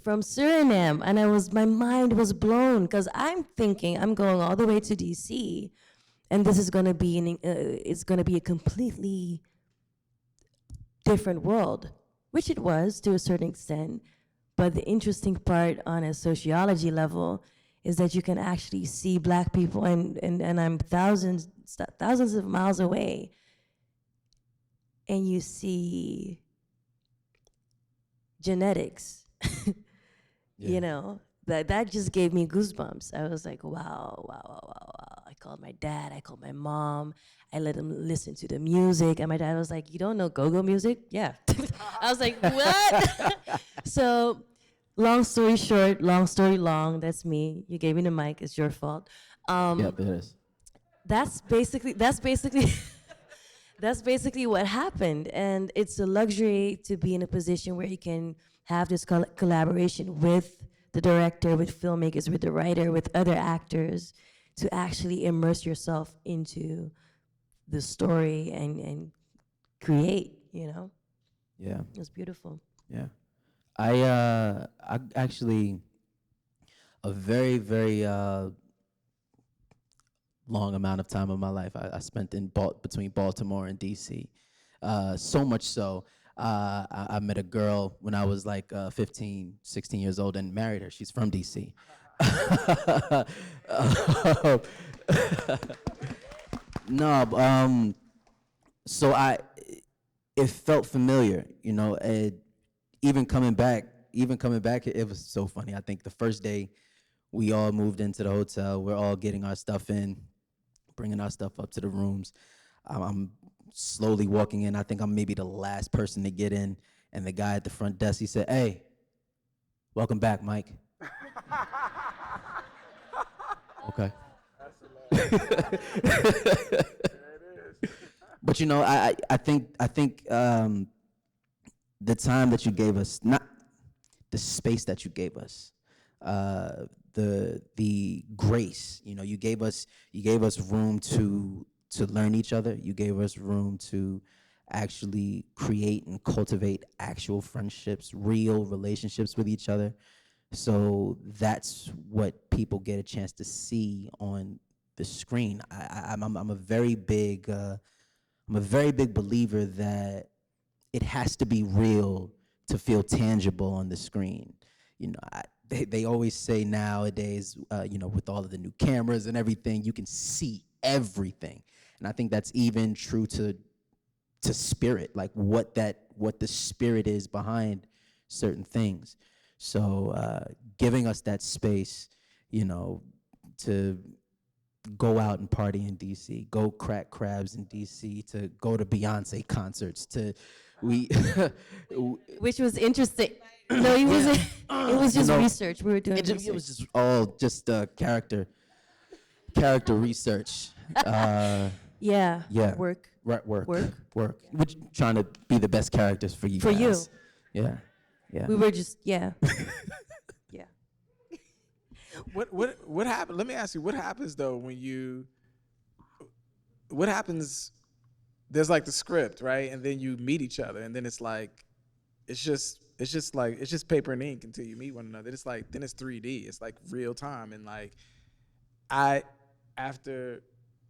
Speaker 4: from Suriname. And my mind was blown because I'm thinking I'm going all the way to DC, and this is gonna be it's gonna be a completely different world, which it was to a certain extent. But the interesting part on a sociology level is that you can actually see Black people, and I'm thousands of miles away, and you see genetics. You know, that just gave me goosebumps. I was like, wow, wow, wow, wow, wow. I called my dad, I called my mom, I let them listen to the music, and my dad was like, you don't know go-go music? Yeah. I was like, what? So, long story short, long story long, that's me. You gave me the mic, it's your fault.
Speaker 5: Yep, it is.
Speaker 4: That's basically that's basically what happened, and it's a luxury to be in a position where you can have this collaboration with the director, with filmmakers, with the writer, with other actors, to actually immerse yourself into the story and create, you know?
Speaker 5: Yeah,
Speaker 4: It was beautiful.
Speaker 5: yeah. I actually, a very, very long amount of time of my life I spent in between Baltimore and DC. So much so, I met a girl when I was like 15, 16 years old and married her. She's from DC. No, so it felt familiar, you know. Even coming back, it was so funny. I think the first day we all moved into the hotel, we're all getting our stuff in, bringing our stuff up to the rooms. I'm slowly walking in. I think I'm maybe the last person to get in, and the guy at the front desk, he said, "Hey, welcome back, Mike." Okay. But you know, I think the time that you gave us, not the space that you gave us, the grace, you know, you gave us room to learn each other. You gave us room to actually create and cultivate actual friendships, real relationships with each other. So that's what people get a chance to see on the screen. I'm a very big believer that it has to be real to feel tangible on the screen. You know, they always say nowadays, you know, with all of the new cameras and everything, you can see everything. And I think that's even true to spirit, like what the spirit is behind certain things. So giving us that space, you know, to go out and party in DC, go crack crabs in DC, to go to Beyonce concerts,
Speaker 4: Which was interesting. No, it wasn't. It was just research. We were doing research.
Speaker 5: It was just all character research.
Speaker 4: Yeah.
Speaker 5: Yeah.
Speaker 4: Work.
Speaker 5: Right, work. We're trying to be the best characters for you.
Speaker 4: For
Speaker 5: guys.
Speaker 4: you.
Speaker 5: Yeah. Yeah.
Speaker 4: We were just, yeah. Yeah.
Speaker 2: What happened? Let me ask you, what happens though what happens? There's like the script, right? And then you meet each other, and then it's just paper and ink until you meet one another. It's like, then it's 3D. It's like real time. And like, after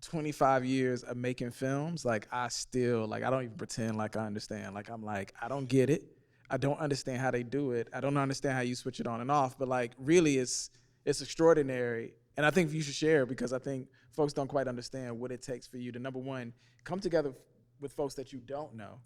Speaker 2: 25 years of making films, like I still, like, I don't even pretend like I understand. Like, I'm like, I don't get it. I don't understand how they do it. I don't understand how you switch it on and off, but like really it's extraordinary. And I think you should share, because I think folks don't quite understand what it takes for you to, number one, come together with folks that you don't know,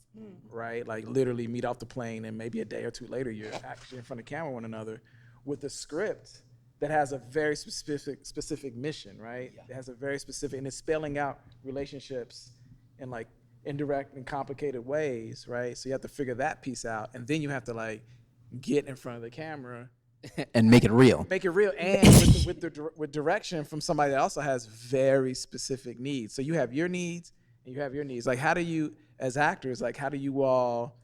Speaker 2: right? Like literally meet off the plane and maybe a day or two later, you're actually in front of camera with one another with a script that has a very specific mission, right? Yeah. It has a very specific, and it's spelling out relationships in like indirect and complicated ways, right? So you have to figure that piece out, and then you have to like get in front of the camera
Speaker 5: and make it real.
Speaker 2: Make it real, and with direction from somebody that also has very specific needs. So you have your needs and you have your needs. Like, how do you, as actors, like how do you all,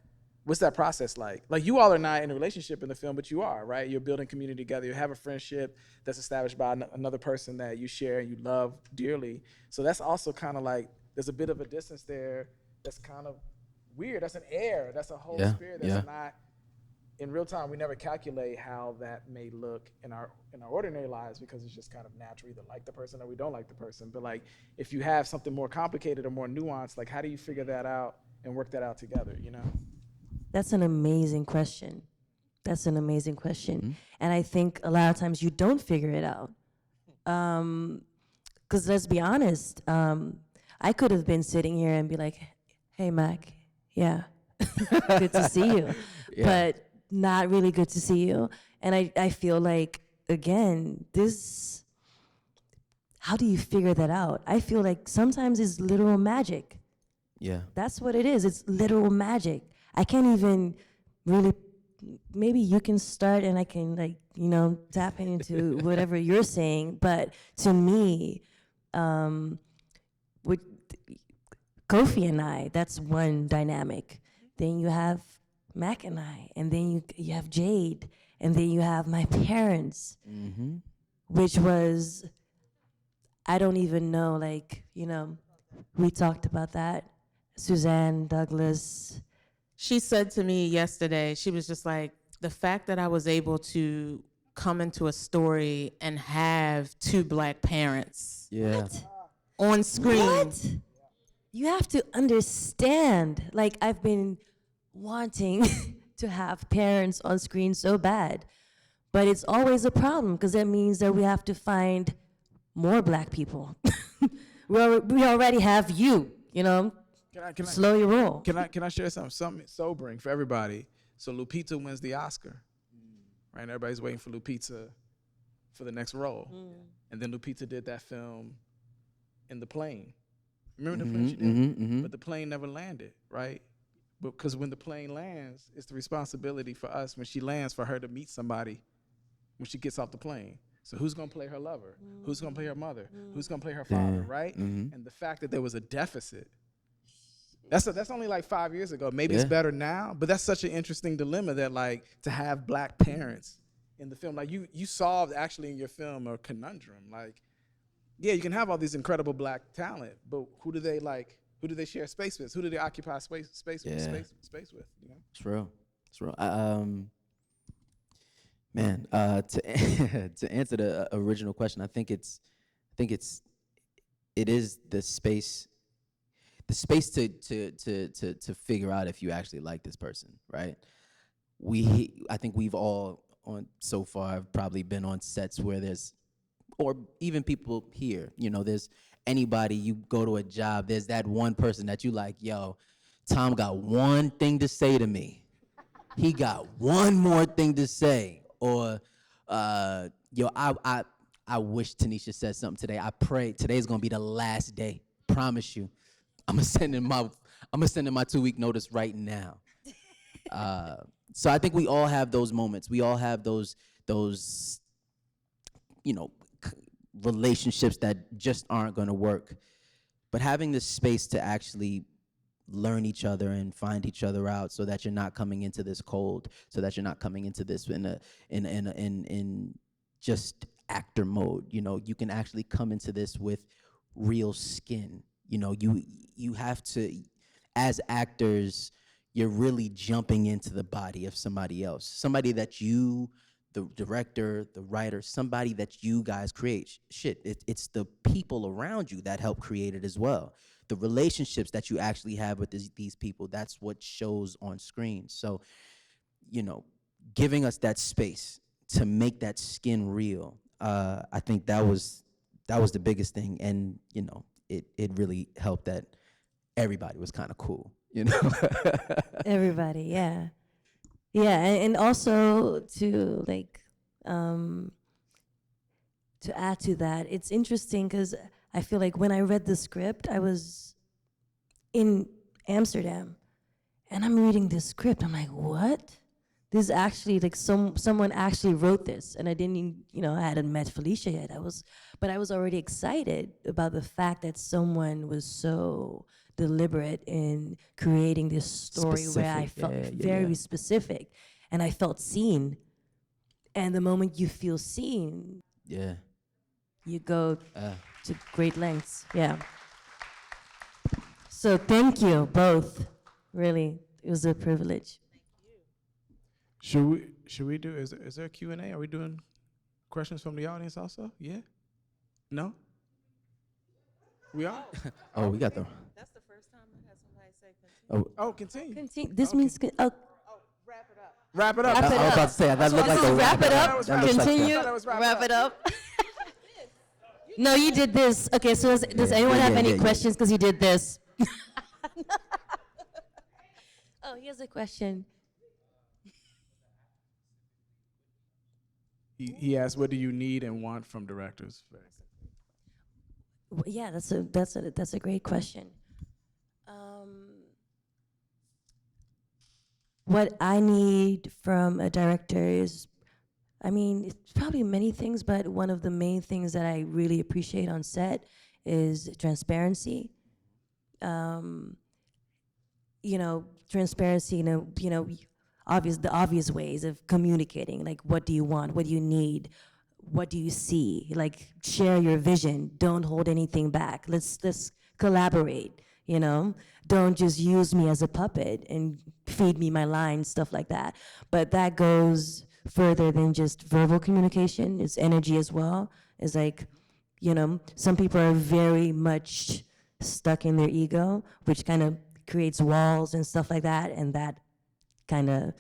Speaker 2: what's that process like? Like, you all are not in a relationship in the film, but you are, right? You're building community together. You have a friendship that's established by another person that you share and you love dearly. So that's also kind of like, there's a bit of a distance there that's kind of weird. That's an air. That's a whole spirit that's not, in real time, we never calculate how that may look in our ordinary lives, because it's just kind of natural, either like the person or we don't like the person. But like, if you have something more complicated or more nuanced, like how do you figure that out and work that out together, you know?
Speaker 4: That's an amazing question. That's an amazing question. Mm-hmm. And I think a lot of times you don't figure it out. Because let's be honest, I could have been sitting here and be like, hey, Mack, yeah, good to see you. Yeah. But not really good to see you. And I feel like again, this, how do you figure that out? I feel like sometimes it's literal magic.
Speaker 5: Yeah.
Speaker 4: That's what it is. It's literal magic. I can't even really, maybe you can start and I can, like, you know, tap into whatever you're saying. But to me, with Kofi and I, that's one dynamic. Then you have Mack and I, and then you have Jade, and then you have my parents, which was, I don't even know, like, you know, we talked about that. Suzanne, Douglas.
Speaker 1: She said to me yesterday, she was just like, the fact that I was able to come into a story and have two Black parents
Speaker 5: Yeah.
Speaker 1: on screen.
Speaker 4: What? You have to understand, like, I've been wanting to have parents on screen so bad, but it's always a problem because that means that we have to find more Black people. we already have you know? Slow your roll.
Speaker 2: Can I share something sobering for everybody? So Lupita wins the Oscar, right? And everybody's waiting for Lupita for the next role. And then Lupita did that film in the plane. Remember the plane she did? But the plane never landed, right? Because when the plane lands, it's the responsibility for us when she lands for her to meet somebody when she gets off the plane. So who's gonna play her lover? Who's gonna play her mother? Who's gonna play her father, right? And the fact that there was a deficit, that's only like 5 years ago. Maybe it's better now, but that's such an interesting dilemma that, like, to have Black parents in the film, like you solved actually in your film a conundrum. Like, yeah, you can have all these incredible Black talent, but who do they share space with? Who do they occupy space with? You know?
Speaker 5: It's real. It's real. Man, to answer the original question, I think it is the space to figure out if you actually like this person, right? I think we've all so far have probably been on sets where there's, or even people here, you know, there's anybody, you go to a job, there's that one person that you like, yo, Tom got one thing to say to me. He got one more thing to say. Or, yo, I wish Tanisha said something today. I pray today's gonna be the last day. Promise you. I'm gonna send in my 2-week notice right now. So I think we all have those moments. We all have those you know, relationships that just aren't gonna work. But having this space to actually learn each other and find each other out, so that you're not coming into this cold, so that you're not coming into this in just actor mode. You know, you can actually come into this with real skin. You know, you have to, as actors, you're really jumping into the body of somebody else, somebody that you, the director, the writer, somebody that you guys create. It's the people around you that help create it as well. The relationships that you actually have with these people, that's what shows on screen. So, you know, giving us that space to make that skin real, I think that was the biggest thing. And, you know, it really helped that everybody was kind of cool, you know?
Speaker 4: Everybody, yeah. Yeah, and also to, like, to add to that, it's interesting because I feel like when I read the script, I was in Amsterdam, and I'm reading this script. I'm like, what? This is actually, like, someone actually wrote this, and I didn't even, you know, I hadn't met Felicia yet. But I was already excited about the fact that someone was so deliberate in creating this story where I felt very specific, and I felt seen. And the moment you feel seen, you go to great lengths. Yeah. So thank you both. Really, it was a privilege.
Speaker 2: Should we do, is there a Q&A? Are we doing questions from the audience also? Yeah? No? We are?
Speaker 5: Oh, we got them.
Speaker 1: That's the first time I had somebody say continue.
Speaker 2: Oh, continue.
Speaker 4: Continue. This means
Speaker 1: Wrap it up.
Speaker 2: Wrap it up.
Speaker 4: Wrap it
Speaker 5: I was
Speaker 4: up.
Speaker 5: about to say, that looked like a
Speaker 4: wrap it up.
Speaker 2: That looks like
Speaker 4: Continue.
Speaker 2: that. That was
Speaker 4: Wrap it up. No, you did this. Okay, so does anyone have any questions because you did this? Oh, here's a question.
Speaker 2: he asked, what do you need and want from directors?
Speaker 4: Yeah, that's a great question. What I need from a director is, I mean, it's probably many things, but one of the main things that I really appreciate on set is transparency. You know, transparency, the obvious ways of communicating, like what do you want, what do you need, what do you see, like share your vision, don't hold anything back, let's collaborate, don't just use me as a puppet and feed me my lines, stuff like that. But that goes further than just verbal communication. It's energy as well. It's like, some people are very much stuck in their ego, which kind of creates walls and stuff like that, and that kind of,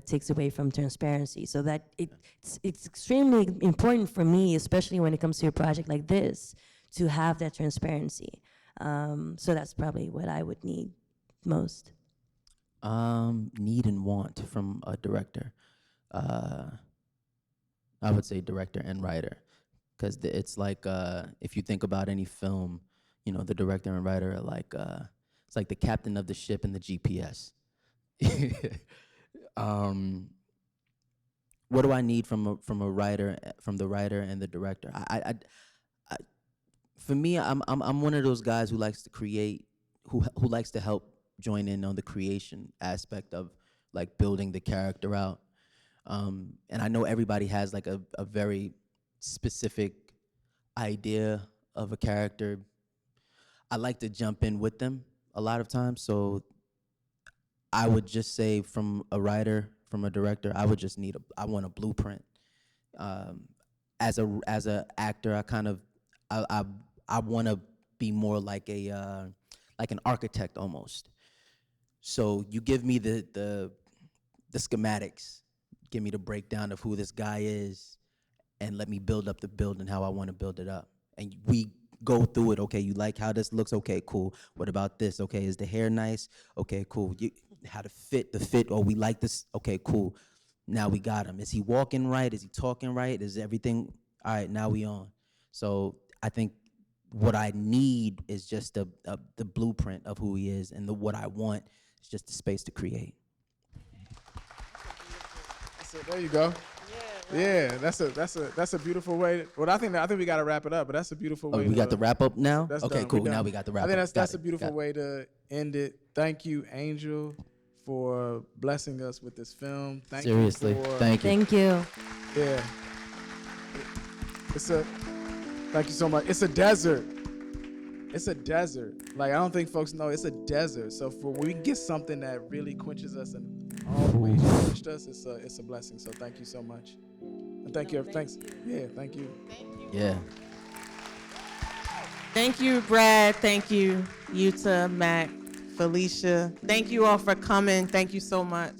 Speaker 4: takes away from transparency. So that it's extremely important for me, especially when it comes to a project like this, to have that transparency. So that's probably what I would need most.
Speaker 5: Need and want from a director. I would say director and writer, because it's like if you think about any film, the director and writer are like it's like the captain of the ship and the GPS. What do I need from a writer, from the writer and the director? I for me, I'm one of those guys who likes to create, who likes to help join in on the creation aspect of like building the character out. And I know everybody has like a very specific idea of a character. I like to jump in with them a lot of times. So I would just say, from a writer, from a director, I would just need I want a blueprint. As a actor, I want to be more like like an architect almost. So you give me the schematics, give me the breakdown of who this guy is, and let me build up the building how I want to build it up. And we go through it. Okay, you like how this looks? Okay, cool. What about this? Okay, is the hair nice? Okay, cool. How to fit the fit? Oh, we like this. Okay, cool. Now we got him. Is he walking right? Is he talking right? Is everything all right? Now we on. So I think what I need is just the blueprint of who he is, and what I want is just the space to create.
Speaker 2: So there you go. Yeah, that's a beautiful way. Well, I think we got to wrap it up, but that's a beautiful way.
Speaker 5: Oh, we got the wrap up now?
Speaker 2: That's
Speaker 5: Okay,
Speaker 2: done.
Speaker 5: cool.
Speaker 2: We
Speaker 5: Now
Speaker 2: done.
Speaker 5: we got the wrap up.
Speaker 2: I think that's a beautiful way to end it. Thank you, Angel, for blessing us with this film.
Speaker 5: Seriously, thank you.
Speaker 4: Thank you.
Speaker 2: Yeah. Thank you so much. It's a desert. It's a desert. Like, I don't think folks know it's a desert. So when we get something that really quenches us and always quenched us, it's a blessing. So thank you so much. And thank you. Thanks. Yeah, thank you.
Speaker 5: Yeah.
Speaker 1: Thank you, Brad. Thank you, Yootha, Mack, Felicia. Thank you all for coming. Thank you so much.